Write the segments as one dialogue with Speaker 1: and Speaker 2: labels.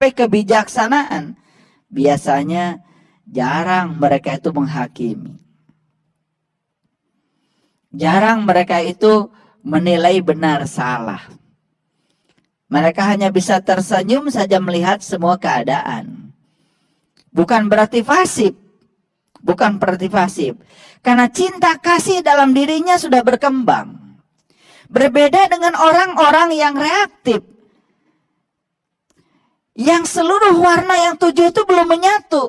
Speaker 1: sampai kebijaksanaan, biasanya jarang mereka itu menghakimi. Jarang mereka itu menilai benar salah. Mereka hanya bisa tersenyum saja melihat semua keadaan. Bukan berarti fasik. Bukan berarti fasik. Karena cinta kasih dalam dirinya sudah berkembang. Berbeda dengan orang-orang yang reaktif. Yang seluruh warna yang 7 itu belum menyatu.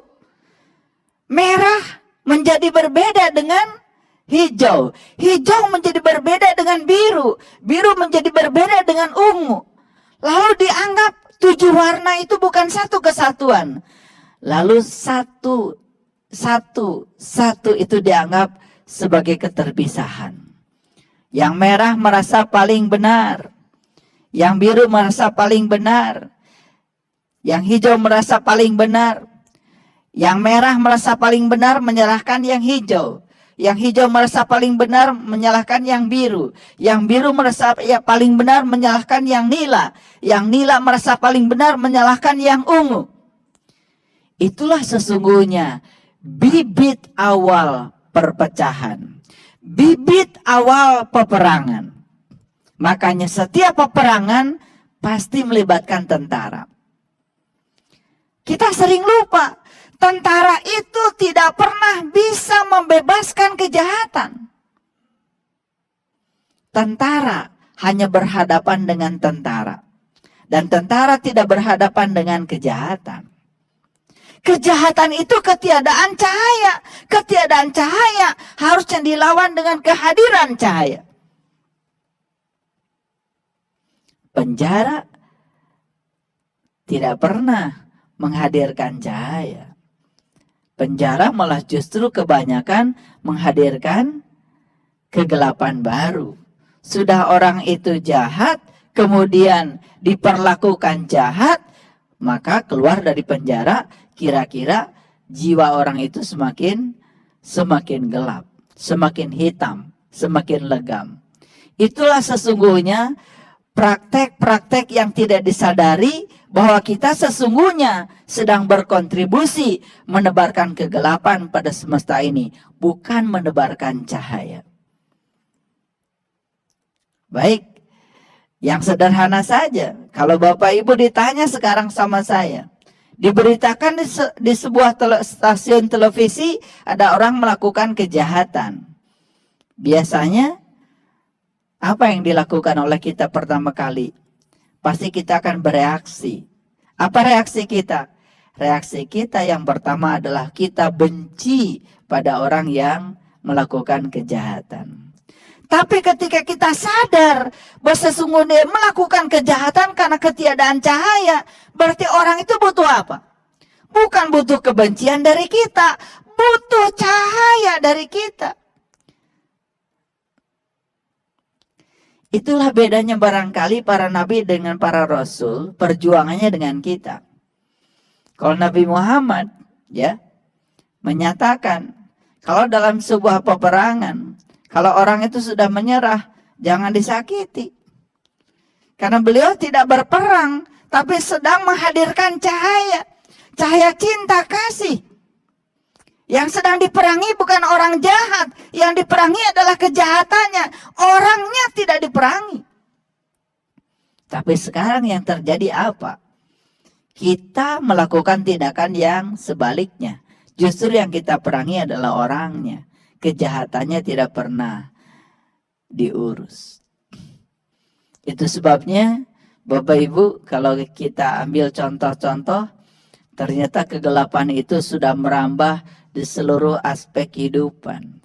Speaker 1: Merah menjadi berbeda dengan hijau. Hijau menjadi berbeda dengan biru. Biru menjadi berbeda dengan ungu. Lalu dianggap 7 warna itu bukan satu kesatuan. Lalu satu itu dianggap sebagai keterpisahan. Yang merah merasa paling benar. Yang biru merasa paling benar. Yang hijau merasa paling benar. Yang merah merasa paling benar menyalahkan yang hijau. Yang hijau merasa paling benar menyalahkan yang biru. Yang biru merasa paling benar menyalahkan yang nila. Yang nila merasa paling benar menyalahkan yang ungu. Itulah sesungguhnya bibit awal perpecahan. Bibit awal peperangan. Makanya setiap peperangan pasti melibatkan tentara. Kita sering lupa. Tentara itu tidak pernah bisa membebaskan kejahatan. Tentara hanya berhadapan dengan tentara. Dan tentara tidak berhadapan dengan kejahatan. Kejahatan itu ketiadaan cahaya. Ketiadaan cahaya harusnya dilawan dengan kehadiran cahaya. Penjara tidak pernah menghadirkan cahaya. Penjara malah justru kebanyakan menghadirkan kegelapan baru. Sudah orang itu jahat, kemudian diperlakukan jahat, maka keluar dari penjara, kira-kira jiwa orang itu semakin gelap, semakin hitam, semakin legam. Itulah sesungguhnya praktek-praktek yang tidak disadari bahwa kita sesungguhnya sedang berkontribusi menebarkan kegelapan pada semesta ini, bukan menebarkan cahaya. Baik, yang sederhana saja. Kalau Bapak Ibu ditanya sekarang sama saya, diberitakan di sebuah stasiun televisi ada orang melakukan kejahatan. Biasanya apa yang dilakukan oleh kita pertama kali? Pasti kita akan bereaksi. Apa reaksi kita? Reaksi kita yang pertama adalah kita benci pada orang yang melakukan kejahatan. Tapi ketika kita sadar bahwa sesungguhnya melakukan kejahatan karena ketiadaan cahaya, berarti orang itu butuh apa? Bukan butuh kebencian dari kita, butuh cahaya dari kita. Itulah bedanya barangkali para nabi dengan para rasul, perjuangannya dengan kita. Kalau Nabi Muhammad ya menyatakan kalau dalam sebuah peperangan, kalau orang itu sudah menyerah, jangan disakiti. Karena beliau tidak berperang, tapi sedang menghadirkan cahaya. Cahaya cinta kasih. Yang sedang diperangi bukan orang jahat. Yang diperangi adalah kejahatannya. Orangnya tidak diperangi. Tapi sekarang yang terjadi apa? Kita melakukan tindakan yang sebaliknya. Justru yang kita perangi adalah orangnya. Kejahatannya tidak pernah diurus. Itu sebabnya Bapak Ibu, kalau kita ambil contoh-contoh, ternyata kegelapan itu sudah merambah di seluruh aspek kehidupan.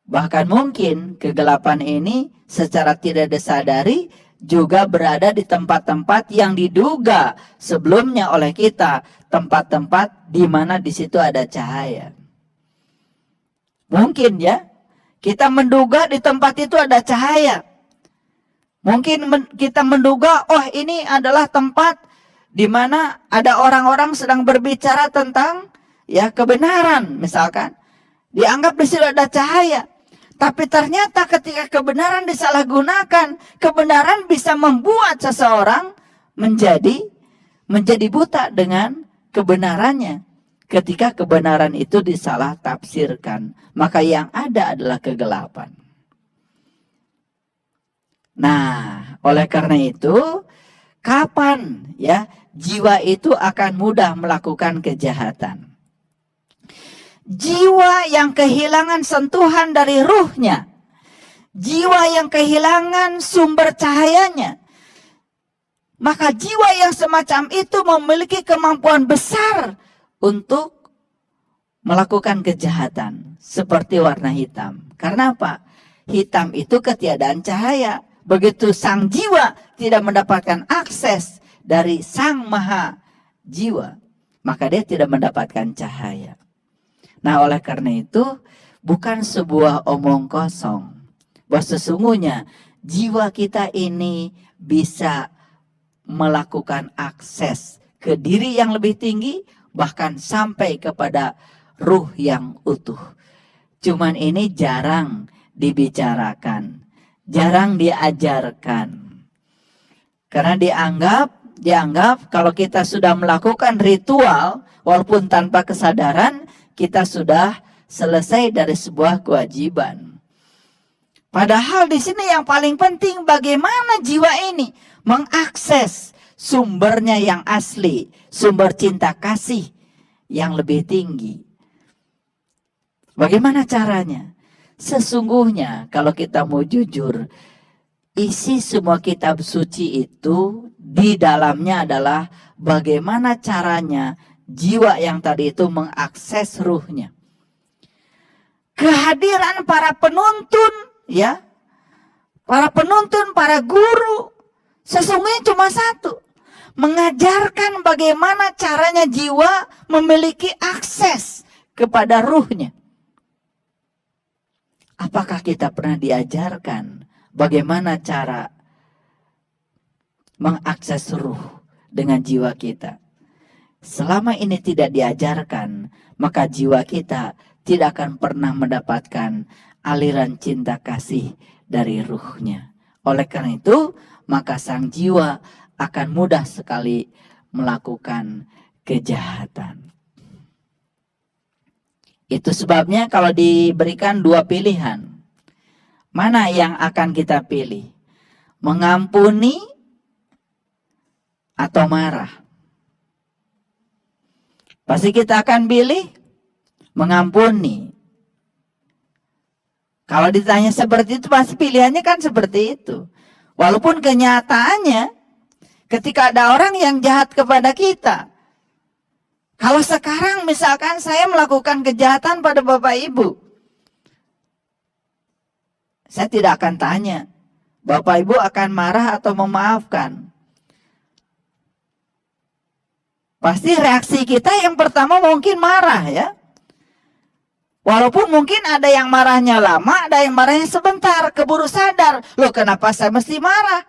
Speaker 1: Bahkan mungkin kegelapan ini secara tidak disadari juga berada di tempat-tempat yang diduga sebelumnya oleh kita, tempat-tempat di mana di situ ada cahaya. Mungkin ya, kita menduga di tempat itu ada cahaya. Mungkin kita menduga, oh ini adalah tempat di mana ada orang-orang sedang berbicara tentang ya kebenaran misalkan. Dianggap di situ ada cahaya. Tapi ternyata ketika kebenaran disalahgunakan, kebenaran bisa membuat seseorang menjadi menjadi buta dengan kebenarannya. Ketika kebenaran itu disalah tafsirkan, maka yang ada adalah kegelapan. Nah, oleh karena itu, kapan ya jiwa itu akan mudah melakukan kejahatan? Jiwa yang kehilangan sentuhan dari ruhnya, jiwa yang kehilangan sumber cahayanya, maka jiwa yang semacam itu memiliki kemampuan besar untuk melakukan kejahatan seperti warna hitam. Karena apa? Hitam itu ketiadaan cahaya. Begitu sang jiwa tidak mendapatkan akses dari sang maha jiwa, maka dia tidak mendapatkan cahaya. Nah, oleh karena itu bukan sebuah omong kosong bahwa sesungguhnya jiwa kita ini bisa melakukan akses ke diri yang lebih tinggi, bahkan sampai kepada ruh yang utuh. Cuman ini jarang dibicarakan, jarang diajarkan. Karena dianggap kalau kita sudah melakukan ritual, walaupun tanpa kesadaran, kita sudah selesai dari sebuah kewajiban. Padahal di sini yang paling penting bagaimana jiwa ini mengakses sumbernya yang asli, sumber cinta kasih yang lebih tinggi. Bagaimana caranya? Sesungguhnya kalau kita mau jujur, isi semua kitab suci itu di dalamnya adalah bagaimana caranya jiwa yang tadi itu mengakses ruhnya. Kehadiran para penuntun, ya, para penuntun, para guru, sesungguhnya cuma satu. Mengajarkan bagaimana caranya jiwa memiliki akses kepada ruhnya. Apakah kita pernah diajarkan bagaimana cara mengakses ruh dengan jiwa kita? Selama ini tidak diajarkan, maka jiwa kita tidak akan pernah mendapatkan aliran cinta kasih dari ruhnya. Oleh karena itu, maka sang jiwa akan mudah sekali melakukan kejahatan. Itu sebabnya kalau diberikan dua pilihan, mana yang akan kita pilih? Mengampuni atau marah? Pasti kita akan pilih mengampuni. Kalau ditanya seperti itu, pasti pilihannya kan seperti itu. Walaupun kenyataannya ketika ada orang yang jahat kepada kita, kalau sekarang misalkan saya melakukan kejahatan pada Bapak Ibu, saya tidak akan tanya, Bapak Ibu akan marah atau memaafkan. Pasti reaksi kita yang pertama mungkin marah, ya. Walaupun mungkin ada yang marahnya lama, ada yang marahnya sebentar, keburu sadar. Loh, kenapa saya mesti marah?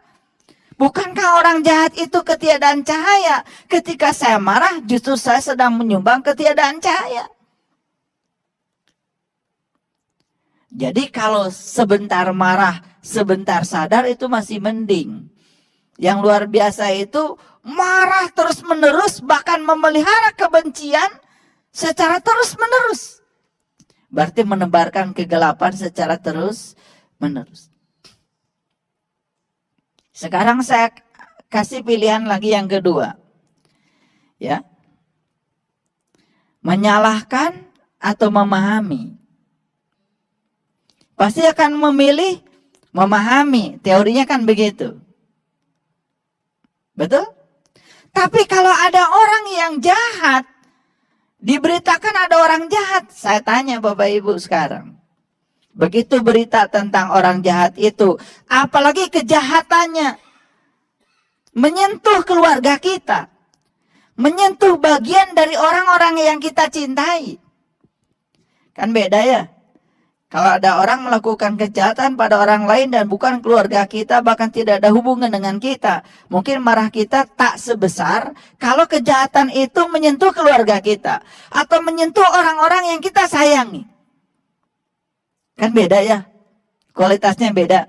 Speaker 1: Bukankah orang jahat itu ketiadaan cahaya? Ketika saya marah, justru saya sedang menyumbang ketiadaan cahaya. Jadi kalau sebentar marah, sebentar sadar itu masih mending. Yang luar biasa itu marah terus menerus, bahkan memelihara kebencian secara terus menerus. Berarti menebarkan kegelapan secara terus menerus. Sekarang saya kasih pilihan lagi yang kedua. Ya. Menyalahkan atau memahami. Pasti akan memilih memahami. Teorinya kan begitu. Betul? Tapi kalau ada orang yang jahat, diberitakan ada orang jahat. Saya tanya Bapak Ibu sekarang. Begitu berita tentang orang jahat itu, apalagi kejahatannya menyentuh keluarga kita, menyentuh bagian dari orang-orang yang kita cintai. Kan beda ya. Kalau ada orang melakukan kejahatan pada orang lain dan bukan keluarga kita, bahkan tidak ada hubungan dengan kita, mungkin marah kita tak sebesar kalau kejahatan itu menyentuh keluarga kita atau menyentuh orang-orang yang kita sayangi. Kan beda ya, kualitasnya beda.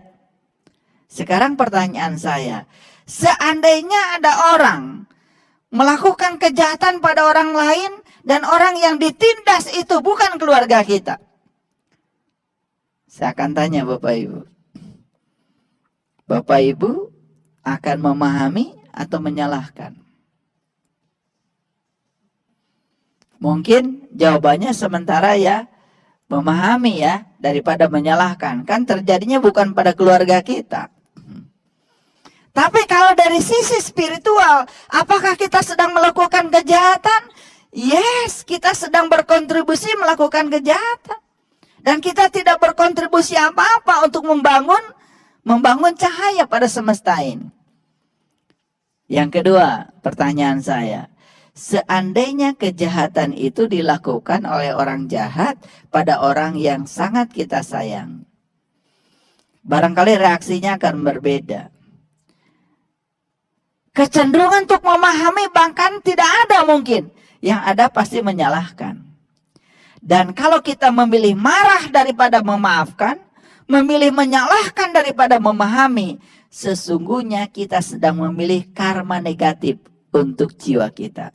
Speaker 1: Sekarang pertanyaan saya, seandainya ada orang melakukan kejahatan pada orang lain, dan orang yang ditindas itu bukan keluarga kita. Saya akan tanya Bapak Ibu. Bapak Ibu akan memahami atau menyalahkan? Mungkin jawabannya sementara ya, memahami ya, daripada menyalahkan. Kan terjadinya bukan pada keluarga kita. Tapi kalau dari sisi spiritual, apakah kita sedang melakukan kejahatan? Yes, kita sedang berkontribusi melakukan kejahatan. Dan kita tidak berkontribusi apa-apa untuk membangun cahaya pada semesta ini. Yang kedua, pertanyaan saya. Seandainya kejahatan itu dilakukan oleh orang jahat pada orang yang sangat kita sayang, barangkali reaksinya akan berbeda. Kecenderungan untuk memahami bahkan tidak ada mungkin. Yang ada pasti menyalahkan. Dan kalau kita memilih marah daripada memaafkan, memilih menyalahkan daripada memahami, sesungguhnya kita sedang memilih karma negatif untuk jiwa kita.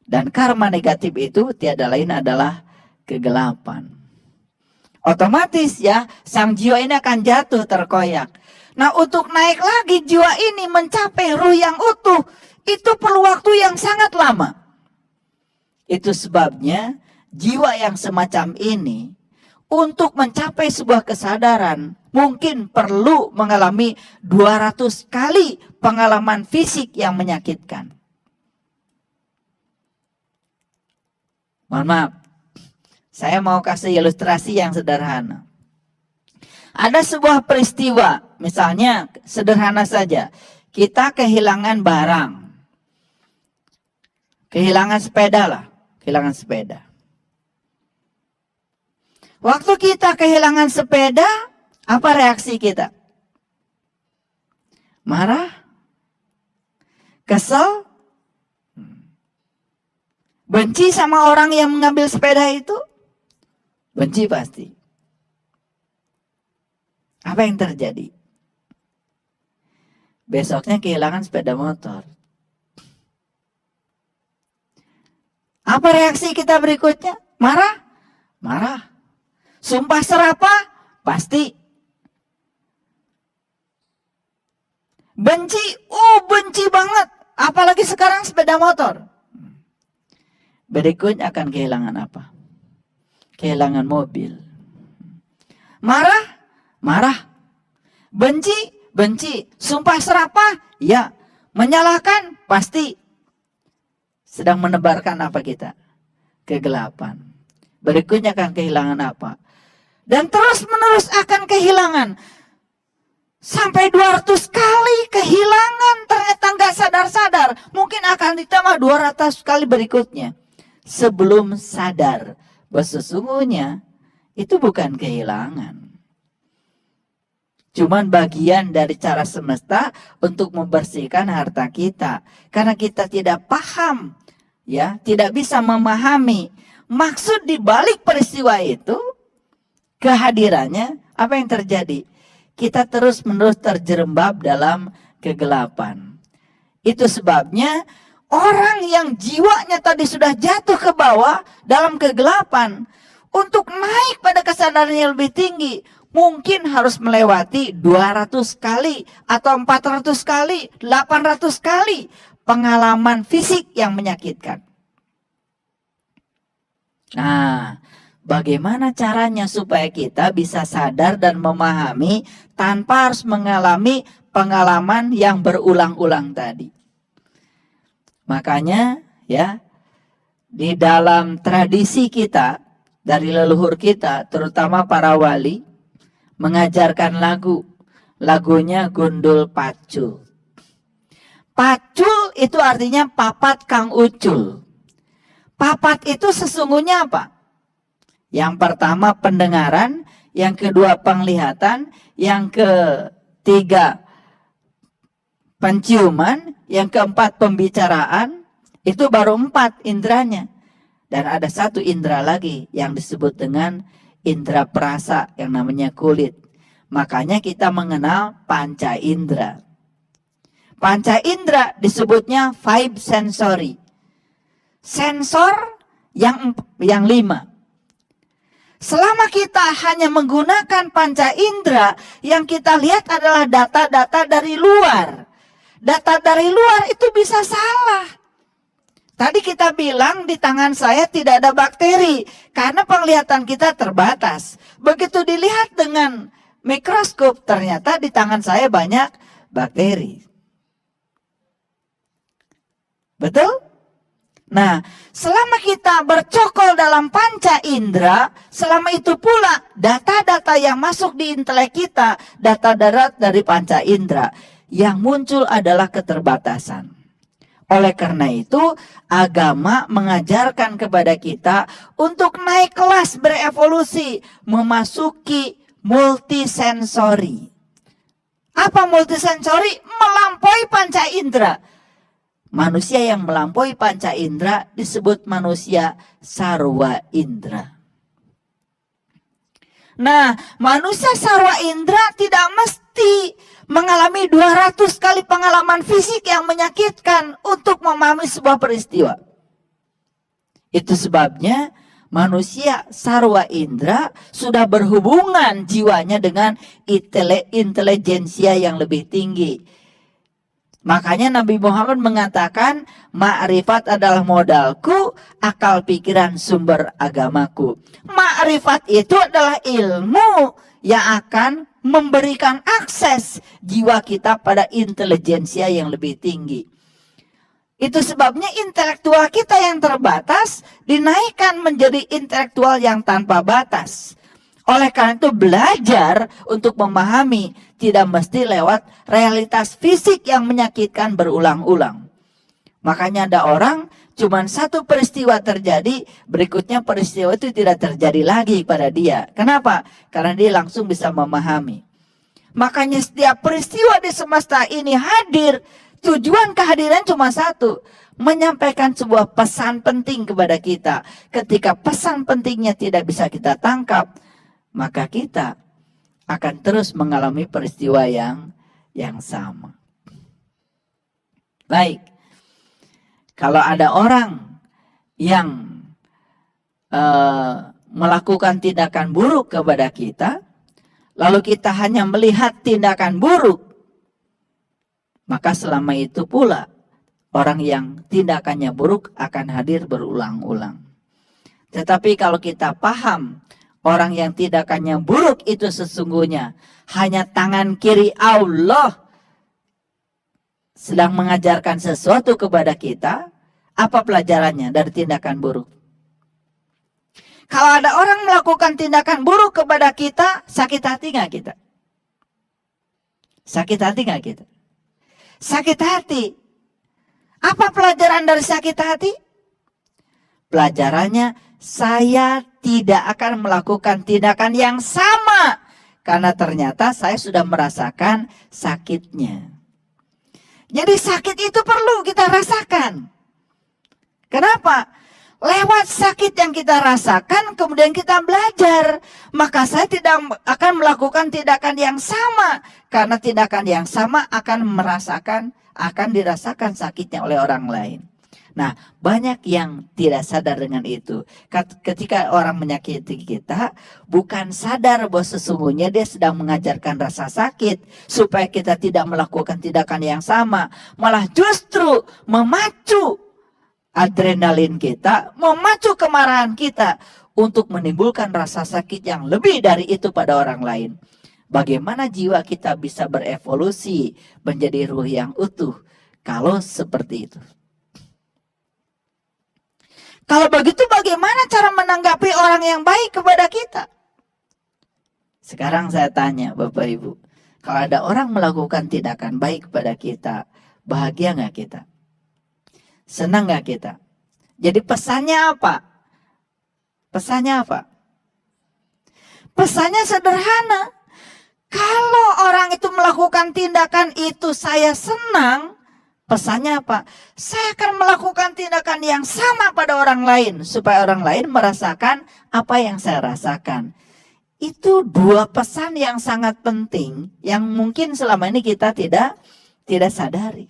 Speaker 1: Dan karma negatif itu tiada lain adalah kegelapan. Otomatis ya, sang jiwa ini akan jatuh terkoyak. Nah, untuk naik lagi jiwa ini mencapai ruh yang utuh, itu perlu waktu yang sangat lama. Itu sebabnya jiwa yang semacam ini untuk mencapai sebuah kesadaran mungkin perlu mengalami 200 kali pengalaman fisik yang menyakitkan. Mohon maaf, saya mau kasih ilustrasi yang sederhana. Ada sebuah peristiwa, misalnya sederhana saja, kita kehilangan barang, kehilangan sepeda lah, kehilangan sepeda. Waktu kita kehilangan sepeda, apa reaksi kita? Marah? Kesel? Benci sama orang yang mengambil sepeda itu? Benci pasti. Apa yang terjadi? Besoknya kehilangan sepeda motor. Apa reaksi kita berikutnya? Marah? Marah. Sumpah serapah? Pasti. Benci? Benci banget. Apalagi sekarang sepeda motor. Berikutnya akan kehilangan apa? Kehilangan mobil. Marah? Marah. Benci? Benci. Sumpah serapah? Ya. Menyalahkan? Pasti. Sedang menebarkan apa kita? Kegelapan. Berikutnya akan kehilangan apa? Dan terus menerus akan kehilangan. Sampai 200 kali kehilangan, ternyata nggak sadar-sadar. Mungkin akan ditambah 200 kali berikutnya. Sebelum sadar bahwa sesungguhnya itu bukan kehilangan. Cuman bagian dari cara semesta untuk membersihkan harta kita. Karena kita tidak paham, ya, tidak bisa memahami maksud di balik peristiwa itu, kehadirannya, apa yang terjadi? Kita terus-menerus terjerembab dalam kegelapan. Itu sebabnya orang yang jiwanya tadi sudah jatuh ke bawah dalam kegelapan, untuk naik pada kesadaran yang lebih tinggi, mungkin harus melewati 200 kali atau 400 kali, 800 kali pengalaman fisik yang menyakitkan. Nah, bagaimana caranya supaya kita bisa sadar dan memahami tanpa harus mengalami pengalaman yang berulang-ulang tadi? Makanya ya, di dalam tradisi kita, dari leluhur kita, terutama para wali, mengajarkan lagunya Gundul Pacul. Pacul itu artinya papat kang ucul. Papat itu sesungguhnya apa? Yang pertama pendengaran, yang kedua penglihatan, yang ketiga penciuman, yang keempat pembicaraan. Itu baru 4 indranya. Dan ada satu indera lagi yang disebut dengan indera perasa yang namanya kulit. Makanya kita mengenal panca indera. Panca indera disebutnya five sensory. Sensor yang 5. Selama kita hanya menggunakan panca indera, yang kita lihat adalah data-data dari luar. Data dari luar itu bisa salah. Tadi kita bilang di tangan saya tidak ada bakteri, karena penglihatan kita terbatas. Begitu dilihat dengan mikroskop, ternyata di tangan saya banyak bakteri. Betul? Nah, selama kita bercokol dalam panca indera, selama itu pula data-data yang masuk di intelek kita, data dari panca indera, yang muncul adalah keterbatasan. Oleh karena itu, agama mengajarkan kepada kita untuk naik kelas berevolusi, memasuki multisensori. Apa multisensori? Melampaui panca indera. Manusia yang melampaui panca indera disebut manusia sarwa indera. Nah, manusia sarwa indera tidak mesti mengalami 200 kali pengalaman fisik yang menyakitkan untuk memahami sebuah peristiwa. Itu sebabnya manusia sarwa indera sudah berhubungan jiwanya dengan intelijensia yang lebih tinggi. Makanya Nabi Muhammad mengatakan, ma'rifat adalah modalku, akal pikiran sumber agamaku. Ma'rifat itu adalah ilmu yang akan memberikan akses jiwa kita pada intelijensia yang lebih tinggi. Itu sebabnya intelektual kita yang terbatas dinaikkan menjadi intelektual yang tanpa batas. Oleh karena itu belajar untuk memahami tidak mesti lewat realitas fisik yang menyakitkan berulang-ulang. Makanya ada orang cuman satu peristiwa terjadi, berikutnya peristiwa itu tidak terjadi lagi pada dia. Kenapa? Karena dia langsung bisa memahami. Makanya setiap peristiwa di semesta ini hadir, tujuan kehadiran cuma satu, menyampaikan sebuah pesan penting kepada kita. Ketika pesan pentingnya tidak bisa kita tangkap, maka kita akan terus mengalami peristiwa yang sama. Baik, kalau ada orang yang melakukan tindakan buruk kepada kita, lalu kita hanya melihat tindakan buruk, maka selama itu pula orang yang tindakannya buruk akan hadir berulang-ulang. Tetapi kalau kita paham orang yang tindakannya buruk itu sesungguhnya hanya tangan kiri Allah sedang mengajarkan sesuatu kepada kita, apa pelajarannya dari tindakan buruk? Kalau ada orang melakukan tindakan buruk kepada kita, sakit hati nggak kita? Sakit hati nggak kita? Sakit hati. Apa pelajaran dari sakit hati? Pelajarannya, saya tidak akan melakukan tindakan yang sama karena ternyata saya sudah merasakan sakitnya. Jadi sakit itu perlu kita rasakan. Kenapa? Lewat sakit yang kita rasakan kemudian kita belajar. Maka saya tidak akan melakukan tindakan yang sama karena tindakan yang sama akan dirasakan sakitnya oleh orang lain. Nah, banyak yang tidak sadar dengan itu. Ketika orang menyakiti kita, bukan sadar bahwa sesungguhnya dia sedang mengajarkan rasa sakit supaya kita tidak melakukan tindakan yang sama, malah justru memacu adrenalin kita, memacu kemarahan kita untuk menimbulkan rasa sakit yang lebih dari itu pada orang lain. Bagaimana jiwa kita bisa berevolusi menjadi ruh yang utuh kalau seperti itu? Kalau begitu bagaimana cara menanggapi orang yang baik kepada kita? Sekarang saya tanya Bapak Ibu, kalau ada orang melakukan tindakan baik kepada kita, bahagia nggak kita? Senang nggak kita? Jadi pesannya apa? Pesannya apa? Pesannya sederhana. Kalau orang itu melakukan tindakan itu saya senang, pesannya apa? Saya akan melakukan tindakan yang sama pada orang lain supaya orang lain merasakan apa yang saya rasakan. Itu dua pesan yang sangat penting yang mungkin selama ini kita tidak tidak sadari.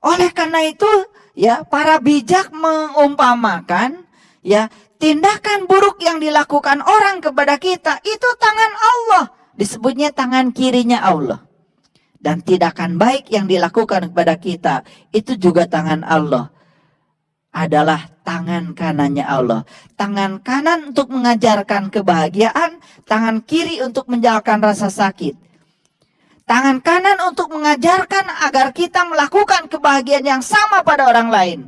Speaker 1: Oleh karena itu, ya, para bijak mengumpamakan, ya, tindakan buruk yang dilakukan orang kepada kita itu tangan Allah, disebutnya tangan kirinya Allah. Dan tindakan baik yang dilakukan kepada kita itu juga tangan Allah, adalah tangan kanannya Allah. Tangan kanan untuk mengajarkan kebahagiaan, tangan kiri untuk menjauhkan rasa sakit. Tangan kanan untuk mengajarkan agar kita melakukan kebahagiaan yang sama pada orang lain.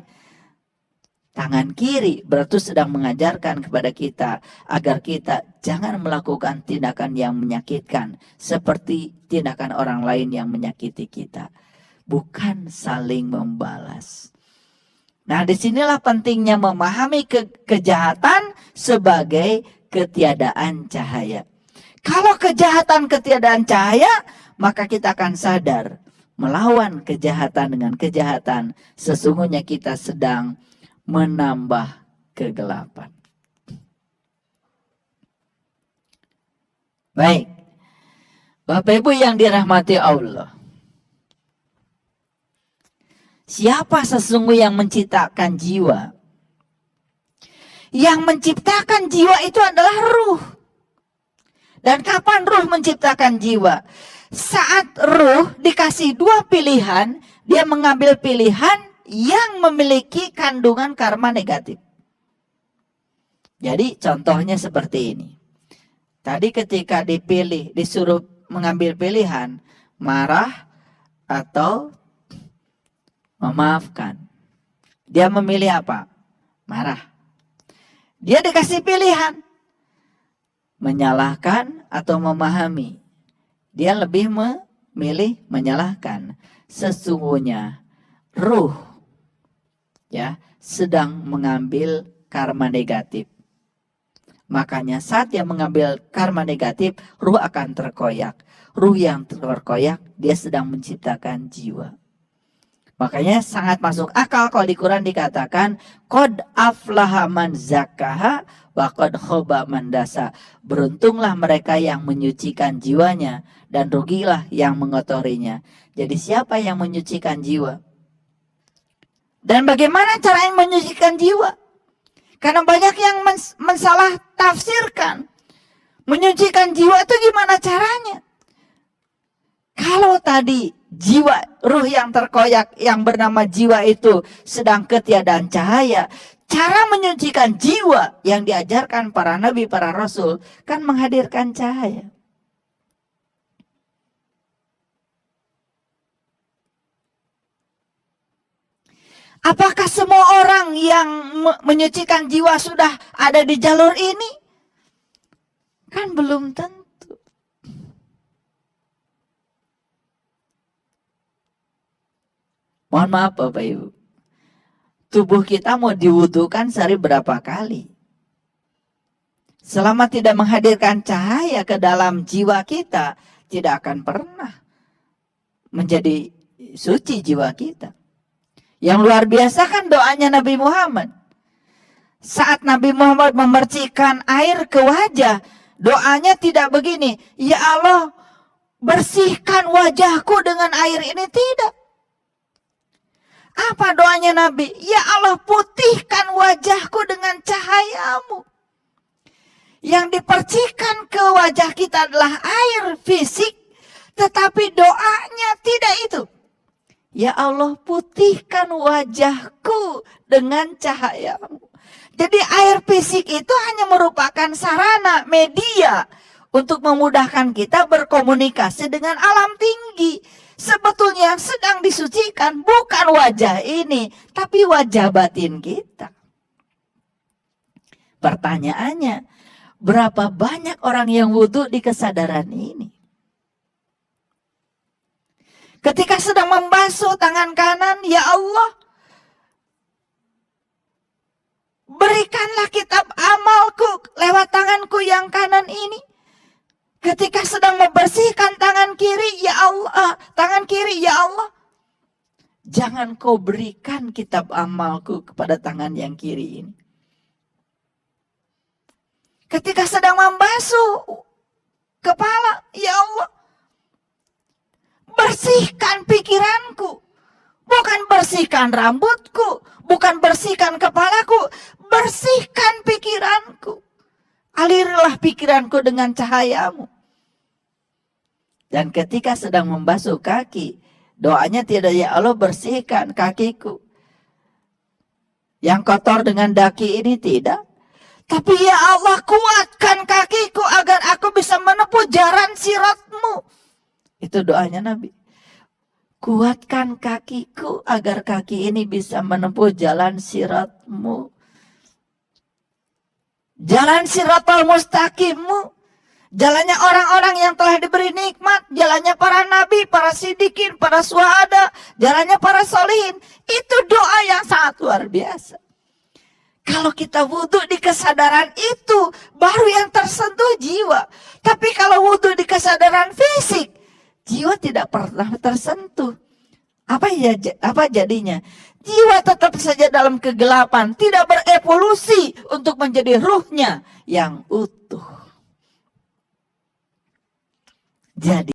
Speaker 1: Tangan kiri berarti sedang mengajarkan kepada kita agar kita jangan melakukan tindakan yang menyakitkan seperti tindakan orang lain yang menyakiti kita. Bukan saling membalas. Nah, disinilah pentingnya memahami kejahatan sebagai ketiadaan cahaya. Kalau kejahatan ketiadaan cahaya, maka kita akan sadar melawan kejahatan dengan kejahatan. Sesungguhnya kita sedang menambah kegelapan. Baik, Bapak Ibu yang dirahmati Allah. Siapa sesungguhnya yang menciptakan jiwa? Yang menciptakan jiwa itu adalah ruh. Dan kapan ruh menciptakan jiwa? Saat ruh dikasih dua pilihan, dia mengambil pilihan yang memiliki kandungan karma negatif. Jadi contohnya seperti ini. Tadi ketika disuruh mengambil pilihan, marah atau memaafkan. Dia memilih apa? Marah. Dia dikasih pilihan, menyalahkan atau memahami. Dia lebih memilih menyalahkan. Sesungguhnya ruh, ya, sedang mengambil karma negatif. Makanya saat dia mengambil karma negatif, ruh akan terkoyak. Ruh yang terkoyak, dia sedang menciptakan jiwa. Makanya sangat masuk akal kalau di Quran dikatakan qad aflaha man zakkaha wa qad khaba man dasa. Beruntunglah mereka yang menyucikan jiwanya dan rugilah yang mengotorinya. Jadi siapa yang menyucikan jiwa? Dan bagaimana cara menyucikan jiwa? Karena banyak yang mensalah tafsirkan. Menyucikan jiwa itu gimana caranya? Kalau tadi jiwa, ruh yang terkoyak yang bernama jiwa itu sedang ketiadaan cahaya, cara menyucikan jiwa yang diajarkan para nabi, para rasul kan menghadirkan cahaya. Apakah semua orang yang menyucikan jiwa sudah ada di jalur ini? Kan belum tentu. Mohon maaf Bapak Ibu. Tubuh kita mau diwudukan sehari berapa kali? Selama tidak menghadirkan cahaya ke dalam jiwa kita, tidak akan pernah menjadi suci jiwa kita. Yang luar biasa kan doanya Nabi Muhammad. Saat Nabi Muhammad memercikkan air ke wajah, doanya tidak begini, ya Allah bersihkan wajahku dengan air ini, tidak. Apa doanya Nabi? Ya Allah putihkan wajahku dengan cahayamu. Yang dipercikan ke wajah kita adalah air fisik, tetapi doanya tidak itu. Ya Allah putihkan wajahku dengan cahayamu. Jadi air fisik itu hanya merupakan sarana, media untuk memudahkan kita berkomunikasi dengan alam tinggi. Sebetulnya yang sedang disucikan bukan wajah ini, tapi wajah batin kita. Pertanyaannya, berapa banyak orang yang wudhu di kesadaran ini? Ketika sedang membasuh tangan kanan, ya Allah, berikanlah kitab amalku lewat tanganku yang kanan ini. Ketika sedang membersihkan tangan kiri, ya Allah, tangan kiri, ya Allah, jangan kau berikan kitab amalku kepada tangan yang kiri ini. Ketika sedang membasuh kepala. Ya Allah, bersihkan pikiranku. Bukan bersihkan rambutku, bukan bersihkan kepalaku, bersihkan pikiranku. Alirilah pikiranku dengan cahayamu. Dan ketika sedang membasuh kaki, doanya tidak, ya Allah bersihkan kakiku yang kotor dengan daki ini, tidak. Tapi ya Allah, kuatkan kakiku agar aku bisa menempuh jalan sirat-Mu. Itu doanya Nabi. Kuatkan kakiku agar kaki ini bisa menempuh jalan sirat-Mu. Jalan siratal mustaqim-Mu. Jalannya orang-orang yang telah diberi nikmat, jalannya para nabi, para sidikin, para syuhada, jalannya para solihin. Itu doa yang sangat luar biasa. Kalau kita wudhu di kesadaran itu, baru yang tersentuh jiwa. Tapi kalau wudhu di kesadaran fisik, jiwa tidak pernah tersentuh. Apa jadinya? Jiwa tetap saja dalam kegelapan, tidak berevolusi untuk menjadi ruhnya yang utuh. Jadi